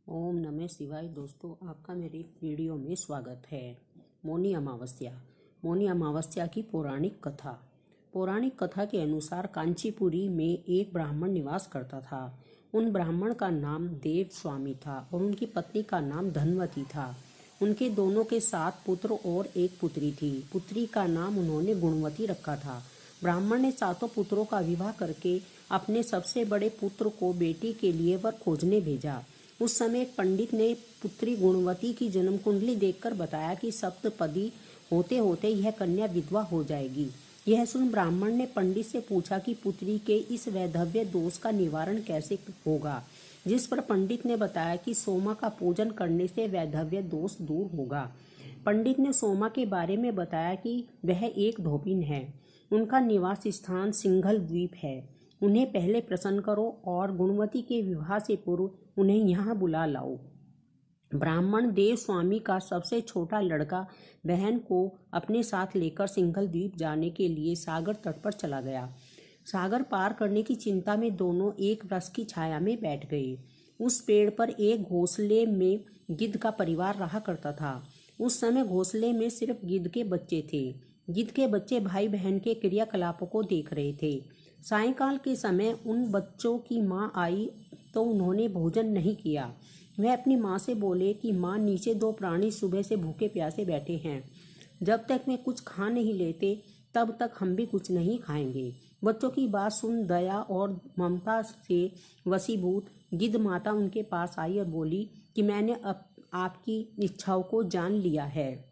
ओम नमः शिवाय। दोस्तों, आपका मेरी वीडियो में स्वागत है। मौनी अमावस्या। मौनी अमावस्या की पौराणिक कथा। पौराणिक कथा के अनुसार कांचीपुरी में एक ब्राह्मण निवास करता था। उन ब्राह्मण का नाम देव स्वामी था और उनकी पत्नी का नाम धनवती था। उनके दोनों के 7 पुत्र और एक पुत्री थी। पुत्री का नाम उन्होंने गुणवती रखा था। ब्राह्मण ने 7 पुत्रों का विवाह करके अपने सबसे बड़े पुत्र को बेटी के लिए वर खोजने भेजा। उस समय एक पंडित ने पुत्री गुणवती की जन्म कुंडली देखकर बताया कि सप्तपदी होते होते यह कन्या विधवा हो जाएगी। यह सुन ब्राह्मण ने पंडित से पूछा कि पुत्री के इस वैधव्य दोष का निवारण कैसे होगा, जिस पर पंडित ने बताया कि सोमा का पूजन करने से वैधव्य दोष दूर होगा। पंडित ने सोमा के बारे में बताया कि वह एक धोबिन है। उनका निवास स्थान सिंघल द्वीप है। उन्हें पहले प्रसन्न करो और गुणवती के विवाह से पूर्व उन्हें यहाँ बुला लाओ। ब्राह्मण देव स्वामी का सबसे छोटा लड़का बहन को अपने साथ लेकर सिंघल द्वीप जाने के लिए सागर तट पर चला गया। सागर पार करने की चिंता में दोनों एक वृक्ष की छाया में बैठ गए। उस पेड़ पर एक घोंसले में गिद्ध का परिवार रहा करता था। उस समय घोंसले में सिर्फ गिद्ध के बच्चे थे। गिद्ध के बच्चे भाई बहन के क्रियाकलापों को देख रहे थे। सायंकाल के समय उन बच्चों की माँ आई तो उन्होंने भोजन नहीं किया। वह अपनी माँ से बोले कि माँ, नीचे 2 प्राणी सुबह से भूखे प्यासे बैठे हैं। जब तक वे कुछ खा नहीं लेते तब तक हम भी कुछ नहीं खाएंगे। बच्चों की बात सुन दया और ममता से वशीभूत गिद्ध माता उनके पास आई और बोली कि मैंने अब आपकी इच्छाओं को जान लिया है।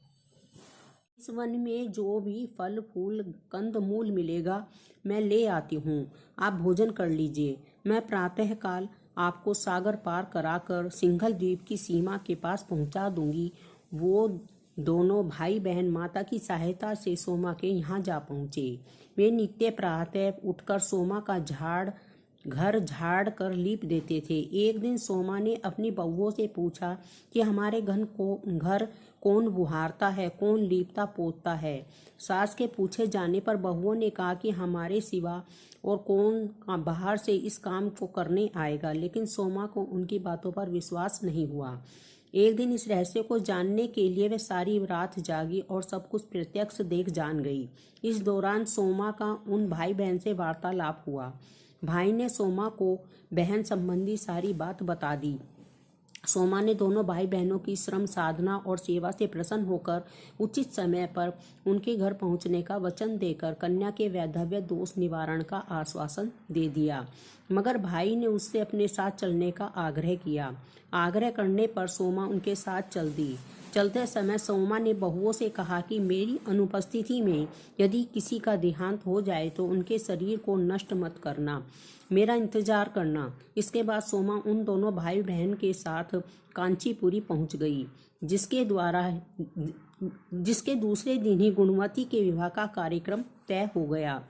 इस वन में जो भी फल फूल कंद मूल मिलेगा मैं ले आती हूँ। आप भोजन कर लीजिए। मैं प्रातःकाल आपको सागर पार कराकर सिंघल द्वीप की सीमा के पास पहुँचा दूंगी। वो दोनों भाई बहन माता की सहायता से सोमा के यहाँ जा पहुँचे। वे नित्य प्रातः उठकर सोमा का घर झाड़ कर लीप देते थे। एक दिन सोमा ने अपनी बहुओं से पूछा कि हमारे घर कौन बुहारता है, कौन लीपता पोतता है। सास के पूछे जाने पर बहुओं ने कहा कि हमारे सिवा और कौन बाहर से इस काम को करने आएगा, लेकिन सोमा को उनकी बातों पर विश्वास नहीं हुआ। एक दिन इस रहस्य को जानने के लिए वे सारी रात जागी और सब कुछ प्रत्यक्ष देख जान गई। इस दौरान सोमा का उन भाई बहन से वार्तालाप हुआ। भाई ने सोमा को बहन संबंधी सारी बात बता दी। सोमा ने दोनों भाई बहनों की श्रम साधना और सेवा से प्रसन्न होकर उचित समय पर उनके घर पहुंचने का वचन देकर कन्या के वैधव्य दोष निवारण का आश्वासन दे दिया। मगर भाई ने उससे अपने साथ चलने का आग्रह किया। आग्रह करने पर सोमा उनके साथ चल दी। चलते समय सोमा ने बहुओं से कहा कि मेरी अनुपस्थिति में यदि किसी का देहांत हो जाए तो उनके शरीर को नष्ट मत करना, मेरा इंतजार करना। इसके बाद सोमा उन दोनों भाई बहन के साथ कांचीपुरी पहुंच गई, जिसके दूसरे दिन ही गुणवती के विवाह का कार्यक्रम तय हो गया।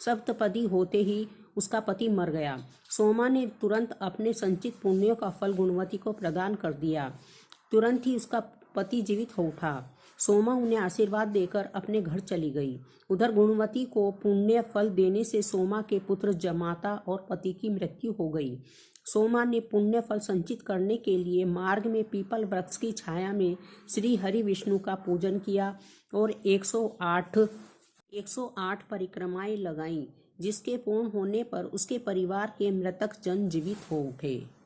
सप्तपदी होते ही उसका पति मर गया। सोमा ने तुरंत अपने संचित पुण्यों का फल गुणवती को प्रदान कर दिया। तुरंत ही उसका पति जीवित हो उठा। सोमा उन्हें आशीर्वाद देकर अपने घर चली गई। उधर गुणवती को पुण्य फल देने से सोमा के पुत्र जमाता और पति की मृत्यु हो गई। सोमा ने पुण्य फल संचित करने के लिए मार्ग में पीपल वृक्ष की छाया में श्री हरि विष्णु का पूजन किया और 108 परिक्रमाएं लगाईं, जिसके पूर्ण होने पर उसके परिवार के मृतक जन जीवित हो उठे।